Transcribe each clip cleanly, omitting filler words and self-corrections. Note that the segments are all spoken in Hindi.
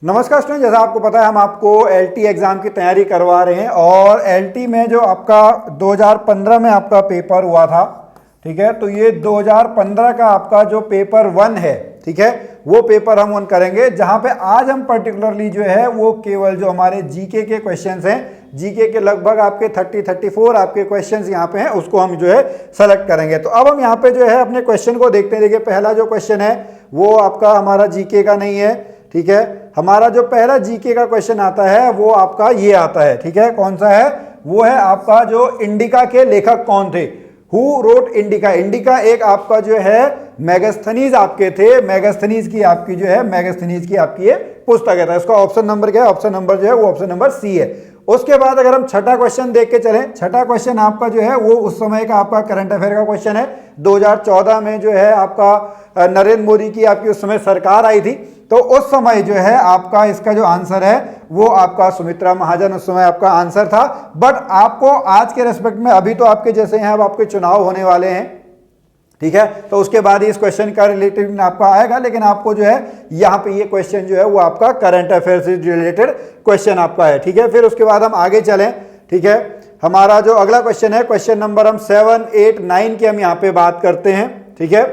नमस्कार स्टूडेंट, जैसा आपको पता है हम आपको एलटी एग्जाम की तैयारी करवा रहे हैं और एलटी में जो आपका 2015 में आपका पेपर हुआ था, ठीक है, तो ये 2015 का आपका जो पेपर 1 है, ठीक है, वो पेपर हम वन करेंगे, जहां पे आज हम पर्टिकुलरली जो है वो केवल जो हमारे जीके के क्वेश्चंस हैं, जीके के लगभग आपके 34 आपके क्वेश्चंस यहाँ पे हैं, उसको हम जो है सेलेक्ट करेंगे। तो अब हम यहाँ पे जो है अपने क्वेश्चन को देखते हैं। देखिए पहला जो क्वेश्चन है वो आपका हमारा जीके का नहीं है, ठीक है। हमारा जो पहला जीके का क्वेश्चन आता है वो आपका ये आता है, ठीक है। कौन सा है? वो है आपका जो इंडिका के लेखक कौन थे, हु रोट इंडिका। इंडिका एक आपका जो है मेगास्थनीज आपके थे, मेगास्थनीज की आपकी जो है मेगास्थनीज की आपकी ये पुस्तक है। इसका ऑप्शन नंबर क्या है? ऑप्शन नंबर जो है वो ऑप्शन नंबर सी है। उसके बाद अगर हम छठा क्वेश्चन देख के चलें, छठा क्वेश्चन आपका जो है वो उस समय का आपका करंट अफेयर का क्वेश्चन है। 2014 में जो है आपका नरेंद्र मोदी की आपकी उस समय सरकार आई थी, तो उस समय जो है आपका इसका जो आंसर है वो आपका सुमित्रा महाजन उस समय आपका आंसर था। बट आपको आज के रेस्पेक्ट में अभी तो आपके जैसे हैं, अब आपके चुनाव होने वाले हैं, ठीक है, तो उसके बाद इस क्वेश्चन का रिलेटेड आपका आएगा, लेकिन आपको जो है यहाँ पे ये क्वेश्चन जो है वो आपका करंट अफेयर से रिलेटेड क्वेश्चन आपका है, ठीक है। फिर उसके बाद हम आगे चलें, ठीक है। हमारा जो अगला क्वेश्चन है, क्वेश्चन नंबर हम 7, 8, 9 की हम यहाँ पे बात करते हैं, ठीक है।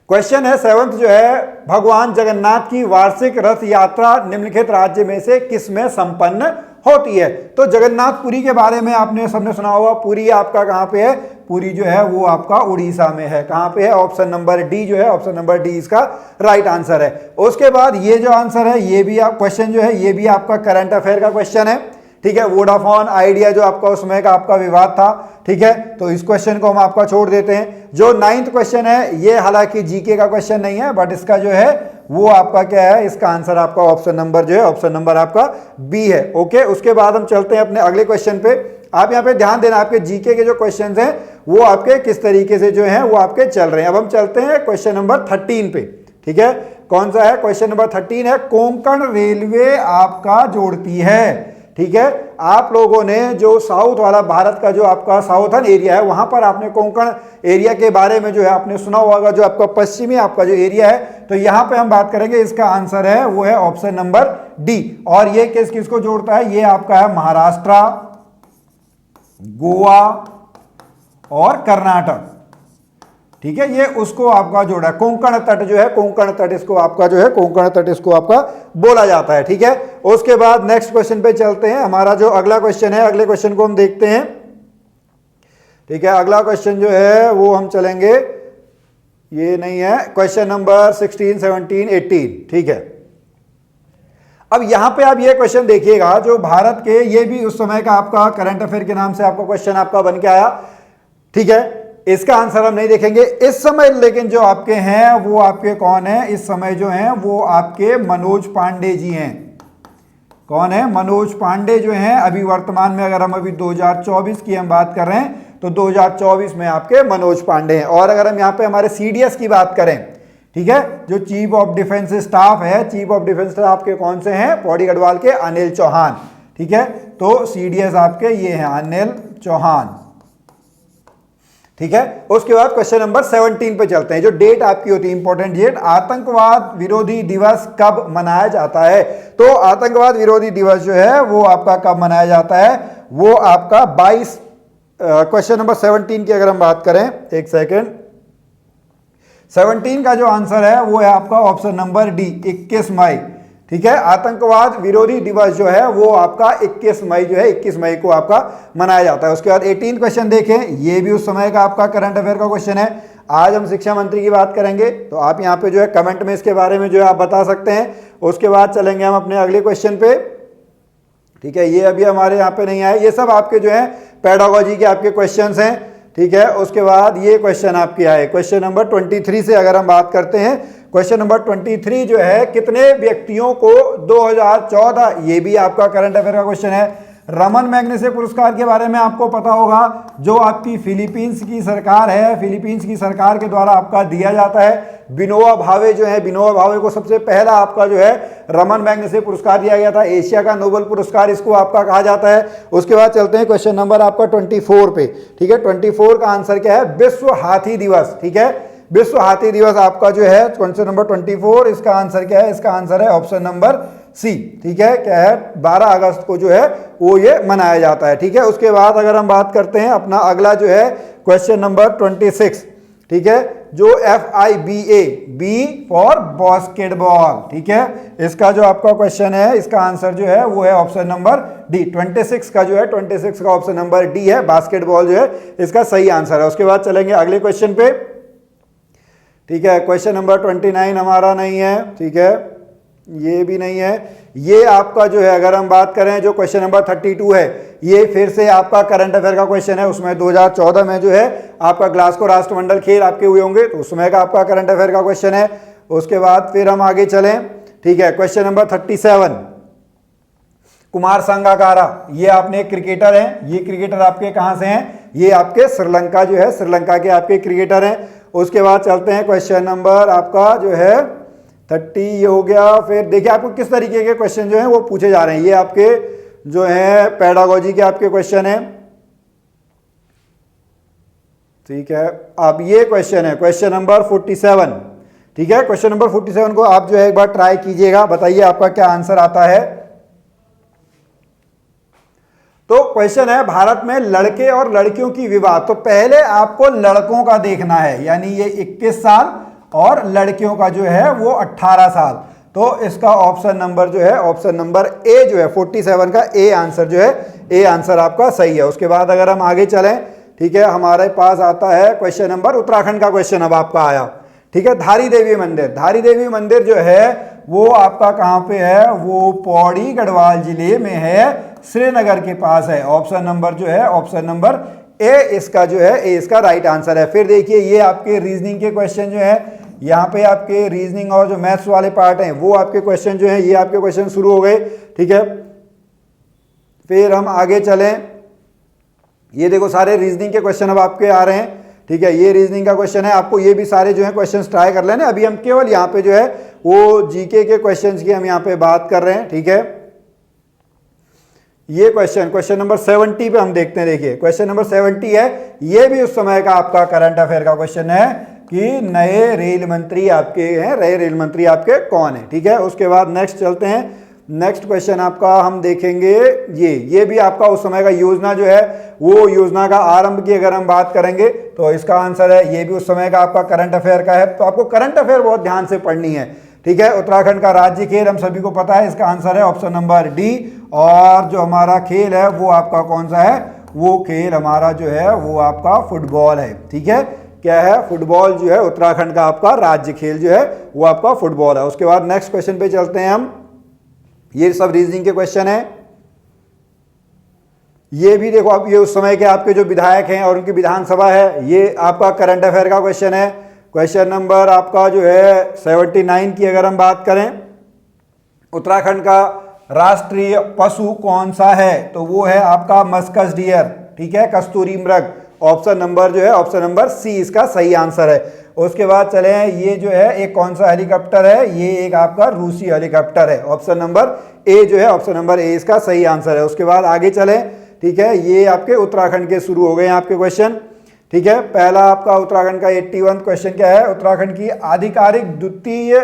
क्वेश्चन है 7th जो है, भगवान जगन्नाथ की वार्षिक रथ यात्रा निम्नलिखित राज्य में से किस में संपन्न होती है? तो जगन्नाथपुरी के बारे में आपने सबने सुना होगा। पुरी आपका कहाँ पे है? पुरी जो है वो आपका उड़ीसा में है। कहाँ पे है? ऑप्शन नंबर डी जो है, ऑप्शन नंबर डी इसका राइट आंसर है। उसके बाद ये जो आंसर है, ये भी आप क्वेश्चन जो है ये भी आपका करंट अफेयर का क्वेश्चन है, ठीक है। वोडाफोन आइडिया जो आपका उसमें का आपका विवाद था, ठीक है, तो इस क्वेश्चन को हम आपका छोड़ देते हैं। जो 9th क्वेश्चन है ये हालांकि जीके का क्वेश्चन नहीं है, बट इसका जो है वो आपका क्या है, इसका आंसर आपका ऑप्शन नंबर जो है ऑप्शन नंबर आपका बी है। ओके, उसके बाद हम चलते हैं अपने अगले क्वेश्चन पे। आप यहाँ पे ध्यान देना, आपके जीके के जो क्वेश्चन हैं वो आपके किस तरीके से जो है वो आपके चल रहे हैं। अब हम चलते हैं क्वेश्चन नंबर 13 पे, ठीक है। कौन सा है? क्वेश्चन नंबर 13 है, कोंकण रेलवे आपका जोड़ती है, ठीक है। आप लोगों ने जो साउथ वाला भारत का जो आपका साउथर्न एरिया है, वहां पर आपने कोंकण एरिया के बारे में जो है आपने सुना होगा, जो आपका पश्चिमी आपका जो एरिया है, तो यहां पे हम बात करेंगे, इसका आंसर है वो है ऑप्शन नंबर डी। और ये किस किस को जोड़ता है? ये आपका है महाराष्ट्र, गोवा और कर्नाटक, ठीक है। ये उसको आपका जोड़ा, कोंकण तट जो है, कोंकण तट इसको आपका जो है कोंकण तट इसको आपका बोला जाता है, ठीक है। उसके बाद नेक्स्ट क्वेश्चन पे चलते हैं। हमारा जो अगला क्वेश्चन है, अगले क्वेश्चन को हम देखते हैं, ठीक है। अगला क्वेश्चन जो है वो हम चलेंगे, ये नहीं है, क्वेश्चन नंबर 16, 17, 18, ठीक है। अब यहां पे आप ये क्वेश्चन देखिएगा, जो भारत के, ये भी उस समय का आपका करंट अफेयर के नाम से आपका क्वेश्चन आपका बन के आया, ठीक है। इसका आंसर हम नहीं देखेंगे इस समय, लेकिन जो आपके हैं वो आपके कौन है इस समय जो हैं वो आपके मनोज पांडे जी हैं। कौन है? मनोज पांडे जो हैं अभी वर्तमान में, अगर हम अभी 2024 की हम बात कर रहे हैं तो 2024 में आपके मनोज पांडे हैं। और अगर हम यहाँ पे हमारे सीडीएस की बात करें, ठीक है, जो चीफ ऑफ डिफेंस स्टाफ है, चीफ ऑफ डिफेंस स्टाफ के कौन से हैं? पौड़ी गढ़वाल के अनिल चौहान, ठीक है। तो सीडीएस आपके ये हैं अनिल चौहान, ठीक है। उसके बाद क्वेश्चन नंबर 17 पे चलते हैं। जो डेट आपकी होती है इंपॉर्टेंट डेट, आतंकवाद विरोधी दिवस कब मनाया जाता है? तो आतंकवाद विरोधी दिवस जो है वो आपका कब मनाया जाता है? वो आपका 22, क्वेश्चन नंबर 17 की अगर हम बात करें, एक सेकेंड, 17 का जो आंसर है वो है आपका ऑप्शन नंबर डी, 21 मई, ठीक है। आतंकवाद विरोधी दिवस जो है वो आपका 21 मई जो है 21 मई को आपका मनाया जाता है। उसके बाद 18 क्वेश्चन देखें, ये भी उस समय का आपका करंट अफेयर का क्वेश्चन है। आज हम शिक्षा मंत्री की बात करेंगे, तो आप यहाँ पे जो है कमेंट में इसके बारे में जो है आप बता सकते हैं। उसके बाद चलेंगे हम अपने अगले क्वेश्चन पे, ठीक है। ये अभी हमारे यहाँ पे नहीं आए, ये सब आपके जो है पेडागोजी के आपके क्वेश्चन हैं, ठीक है। उसके बाद ये क्वेश्चन आपके आए, क्वेश्चन नंबर 23 से अगर हम बात करते हैं, क्वेश्चन नंबर 23 जो है, कितने व्यक्तियों को 2014, ये भी आपका करंट अफेयर का क्वेश्चन है। रमन मैग्सेसे पुरस्कार के बारे में आपको पता होगा, जो आपकी फिलीपींस की सरकार है, फिलीपींस की सरकार के द्वारा आपका दिया जाता है। विनोबा भावे जो है, विनोबा भावे को सबसे पहला आपका जो है रमन मैग्सेसे पुरस्कार दिया गया था, एशिया का नोबेल पुरस्कार इसको आपका कहा जाता है। उसके बाद चलते हैं क्वेश्चन नंबर आपका 24 पे, ठीक है। 24 का आंसर क्या है? विश्व हाथी दिवस, ठीक है। विश्व हाथी दिवस आपका जो है क्वेश्चन नंबर 24, इसका आंसर क्या है? इसका आंसर है ऑप्शन नंबर सी। ठीक है, क्या है? 12 अगस्त को जो है वो ये मनाया जाता है। ठीक है, उसके बाद अगर हम बात करते हैं अपना अगला जो है क्वेश्चन नंबर 26, ठीक है, जो FIBA, बी फॉर बास्केटबॉल। ठीक है, इसका जो आपका क्वेश्चन है, इसका आंसर जो है वो है ऑप्शन नंबर डी। 26 का जो है 26 का ऑप्शन नंबर डी है, बास्केटबॉल जो है इसका सही आंसर है। उसके बाद चलेंगे अगले क्वेश्चन पे। ठीक है, क्वेश्चन नंबर 29 हमारा नहीं है। ठीक है, ये भी नहीं है। ये आपका जो है अगर हम बात करें जो क्वेश्चन नंबर 32 है, ये फिर से आपका करंट अफेयर का क्वेश्चन है। उसमें 2014 में जो है आपका ग्लासगो राष्ट्रमंडल खेल आपके हुए होंगे, तो उसमें का आपका करंट अफेयर का क्वेश्चन है। उसके बाद फिर हम आगे चलें। ठीक है, क्वेश्चन नंबर 37, कुमार संगकारा, ये आपने एक क्रिकेटर हैं। ये क्रिकेटर आपके कहां से हैं? ये आपके श्रीलंका जो है, श्रीलंका के आपके क्रिकेटर हैं। उसके बाद चलते हैं क्वेश्चन नंबर आपका जो है 30, ये हो गया। फिर देखिए आपको किस तरीके के क्वेश्चन जो हैं वो पूछे जा रहे हैं। ये आपके जो है पेडागोजी के आपके क्वेश्चन हैं। ठीक है, अब ये क्वेश्चन है क्वेश्चन नंबर 47। ठीक है, क्वेश्चन नंबर 47 को आप जो है एक बार ट्राई कीजिएगा, बताइए आपका क्या आंसर आता है। तो क्वेश्चन है भारत में लड़के और लड़कियों की विवाह। तो पहले आपको लड़कों का देखना है, यानी ये 21 साल और लड़कियों का जो है वो 18 साल। तो इसका ऑप्शन नंबर जो है ऑप्शन नंबर ए जो है 47 का ए आंसर जो है ए आंसर आपका सही है। उसके बाद अगर हम आगे चलें, ठीक है, हमारे पास आता है क्वेश्चन नंबर उत्तराखंड का क्वेश्चन अब आपका आया। ठीक है, धारी देवी मंदिर। धारी देवी मंदिर जो है वो आपका कहां पे है? वो पौड़ी गढ़वाल जिले में है, श्रीनगर के पास है। ऑप्शन नंबर जो है ऑप्शन नंबर ए इसका जो है ए इसका राइट आंसर है। फिर देखिए ये आपके रीजनिंग के क्वेश्चन जो है, यहाँ पे आपके रीजनिंग और जो मैथ्स वाले पार्ट हैं वो आपके क्वेश्चन जो है ये आपके क्वेश्चन शुरू हो गए। ठीक है, फिर हम आगे चलें। ये देखो सारे रीजनिंग के क्वेश्चन अब आपके आ रहे हैं। ठीक है, ये रीजनिंग का क्वेश्चन है, आपको ये भी सारे जो है क्वेश्चंस ट्राई कर लेना। अभी हम केवल यहाँ पे जो है वो जीके के क्वेश्चंस की हम यहाँ पे बात कर रहे हैं। ठीक है, ये क्वेश्चन नंबर 70 पे हम देखते हैं। देखिए क्वेश्चन नंबर 70 है, ये भी उस समय का आपका करंट अफेयर का क्वेश्चन है कि नए रेल मंत्री आपके हैं, नए रेल मंत्री आपके कौन है। ठीक है, उसके बाद नेक्स्ट चलते हैं। नेक्स्ट क्वेश्चन आपका हम देखेंगे, ये भी आपका उस समय का योजना जो है वो योजना का आरंभ की अगर हम बात करेंगे तो इसका आंसर है, ये भी उस समय का आपका करंट अफेयर का है। तो आपको करंट अफेयर बहुत ध्यान से पढ़नी है। ठीक है, उत्तराखंड का राज्य खेल हम सभी को पता है, इसका आंसर है ऑप्शन नंबर डी। और जो हमारा खेल है वो आपका कौन सा है? वो खेल हमारा जो है वो आपका फुटबॉल है। ठीक है, क्या है? फुटबॉल जो है उत्तराखंड का आपका राज्य खेल जो है वो आपका फुटबॉल है। उसके बाद नेक्स्ट क्वेश्चन पे चलते हैं हम। ये सब रीजनिंग के क्वेश्चन है। ये भी देखो आप, ये उस समय के आपके जो विधायक हैं और उनकी विधानसभा है, ये आपका करंट अफेयर का क्वेश्चन है। क्वेश्चन नंबर आपका जो है 79 की अगर हम बात करें, उत्तराखंड का राष्ट्रीय पशु कौन सा है? तो वो है आपका मस्कस डियर। ठीक है, कस्तूरी मृग। ऑप्शन नंबर जो है ऑप्शन नंबर सी इसका सही आंसर है। उसके बाद चले हैं, ये जो है एक कौन सा हेलीकॉप्टर है? ये एक आपका रूसी हेलीकॉप्टर है। ऑप्शन नंबर ए जो है ऑप्शन नंबर ए इसका सही आंसर है। उसके बाद आगे चलें। ठीक है, ये आपके उत्तराखंड के शुरू हो गए हैं आपके क्वेश्चन। ठीक है, पहला आपका उत्तराखंड का 81 क्वेश्चन क्या है? उत्तराखंड की आधिकारिक द्वितीय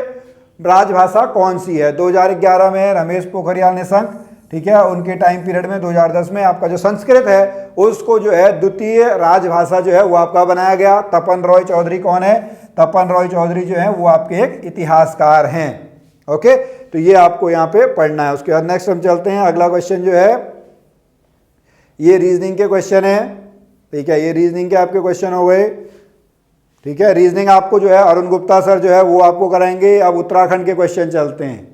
राजभाषा कौन सी है? 2011 में रमेश पोखरियाल निशंक, ठीक है, उनके टाइम पीरियड में 2010 में आपका जो संस्कृत है उसको जो है द्वितीय राजभाषा जो है वो आपका बनाया गया। तपन रॉय चौधरी कौन है? तपन रॉय चौधरी जो है वो आपके एक इतिहासकार हैं। ओके, तो ये आपको यहाँ पे पढ़ना है। उसके बाद नेक्स्ट हम चलते हैं। अगला क्वेश्चन जो है ये रीजनिंग के क्वेश्चन है। ठीक है, ये रीजनिंग के आपके क्वेश्चन हो गए। ठीक है, रीजनिंग आपको जो है अरुण गुप्ता सर जो है वो आपको कराएंगे। अब उत्तराखंड के क्वेश्चन चलते हैं।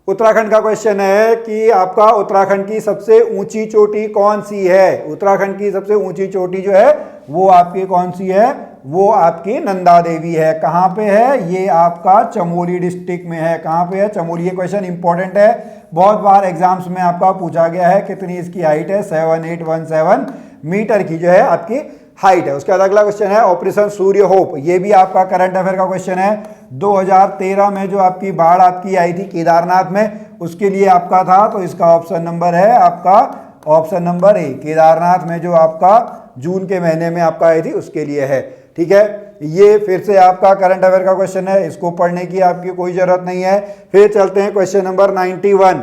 उत्तराखंड का क्वेश्चन है कि आपका उत्तराखंड की सबसे ऊंची चोटी कौन सी है? उत्तराखंड की सबसे ऊंची चोटी जो है वो आपकी कौन सी है? वो आपकी नंदा देवी है। कहाँ पे है? ये आपका चमोली डिस्ट्रिक्ट में है। कहाँ पे है? चमोली। ये क्वेश्चन इंपॉर्टेंट है, बहुत बार एग्जाम्स में आपका पूछा गया है। कितनी इसकी हाइट है? 7817 मीटर की जो है आपकी हाइट है। उसके बाद अगला क्वेश्चन है ऑपरेशन सूर्य होप। ये भी आपका करंट अफेयर का क्वेश्चन है। 2013 में जो आपकी बाढ़ आपकी आई थी केदारनाथ में, उसके लिए आपका था। तो इसका ऑप्शन नंबर है आपका ऑप्शन नंबर ए। केदारनाथ में जो आपका जून के महीने में आपका आई थी उसके लिए है। ठीक है। ये फिर से आपका करंट अफेयर का क्वेश्चन है, इसको पढ़ने की आपकी कोई जरूरत नहीं है। फिर चलते हैं क्वेश्चन नंबर 91,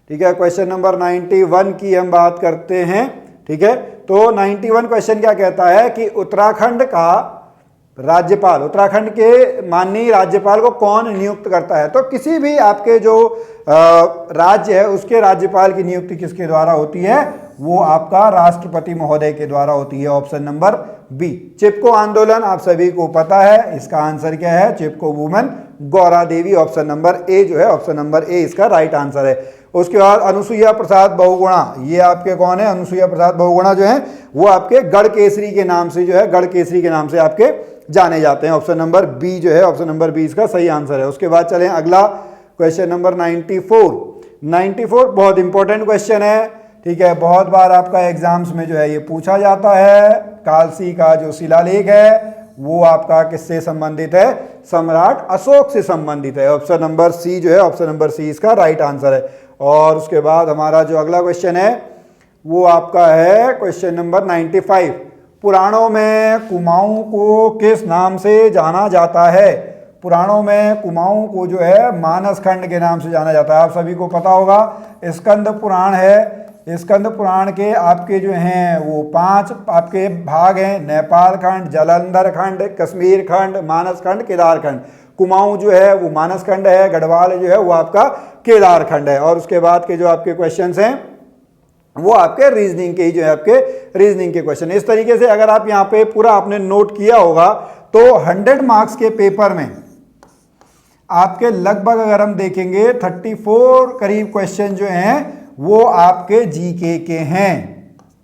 ठीक है। क्वेश्चन नंबर 91 की हम बात करते हैं, ठीक है। तो 91 क्वेश्चन क्या कहता है कि उत्तराखंड का राज्यपाल, उत्तराखंड के माननीय राज्यपाल को कौन नियुक्त करता है? तो किसी भी आपके जो राज्य है उसके राज्यपाल की नियुक्ति किसके द्वारा होती है? वो आपका राष्ट्रपति महोदय के द्वारा होती है। Option number B. चिपको आंदोलन आप सभी को पता है, इसका आंसर क्या है? Chipko woman Gaura Devi. Option number A जो है, ऑप्शन नंबर ए इसका राइट आंसर है। उसके बाद अनुसुईया प्रसाद बहुगुणा, ये आपके कौन है? अनुसुईया प्रसाद बहुगुणा जो है वो आपके गढ़ केसरी के नाम से जो है, गढ़ केसरी के नाम से आपके जाने जाते हैं। ऑप्शन नंबर बी जो है, ऑप्शन नंबर बी इसका सही आंसर है। उसके बाद चलें अगला क्वेश्चन नंबर 94 बहुत इंपॉर्टेंट क्वेश्चन है, ठीक है। बहुत बार आपका एग्जाम्स में जो है ये पूछा जाता है। कालसी का जो शिलालेख है वो आपका किससे संबंधित है? सम्राट अशोक से संबंधित है। ऑप्शन नंबर सी जो है, ऑप्शन नंबर सी इसका राइट आंसर है। और उसके बाद हमारा जो अगला क्वेश्चन है वो आपका है क्वेश्चन नंबर 95। पुराणों में कुमाऊं को किस नाम से जाना जाता है? पुराणों में कुमाऊं को जो है मानस खंड के नाम से जाना जाता है। आप सभी को पता होगा स्कंद पुराण है, स्कंद पुराण के आपके जो हैं वो 5 आपके भाग हैं, नेपाल खंड, जालंधर खंड, कश्मीर खंड, मानस खंड, केदार खंड। कुमाऊं जो है वो मानस खंड है, गढ़वाल जो है वो आपका केदार खंड है। और उसके बाद के जो आपके क्वेश्चंस हैं वो आपके रीजनिंग के ही जो है, आपके रीजनिंग के क्वेश्चन। इस तरीके से अगर आप यहाँ पे पूरा आपने नोट किया होगा तो 100 मार्क्स के पेपर में आपके लगभग अगर हम देखेंगे 34 करीब क्वेश्चन जो हैं वो आपके जीके के हैं,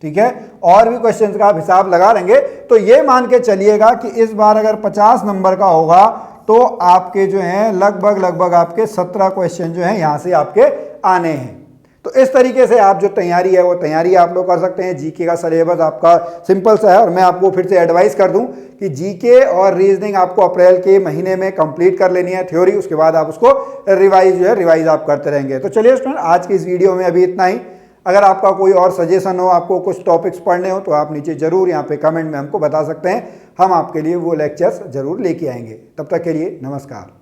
ठीक है। और भी क्वेश्चंस का आप हिसाब लगा लेंगे तो ये मान के चलिएगा कि इस बार अगर 50 नंबर का होगा तो आपके जो हैं लगभग आपके 17 क्वेश्चन जो हैं यहां से आपके आने हैं। तो इस तरीके से आप जो तैयारी है वो तैयारी आप लोग कर सकते हैं। जीके का सिलेबस आपका सिंपल सा है और मैं आपको फिर से एडवाइस कर दूं कि जीके और रीजनिंग आपको अप्रैल के महीने में कंप्लीट कर लेनी है थ्योरी, उसके बाद आप उसको रिवाइज आप करते रहेंगे। तो चलिए स्टूडेंट आज की इस वीडियो में अभी इतना ही। अगर आपका कोई और सजेशन हो, आपको कुछ टॉपिक्स पढ़ने हो तो आप नीचे जरूर यहाँ पे कमेंट में हमको बता सकते हैं, हम आपके लिए वो लेक्चर्स जरूर लेके आएंगे। तब तक के लिए नमस्कार।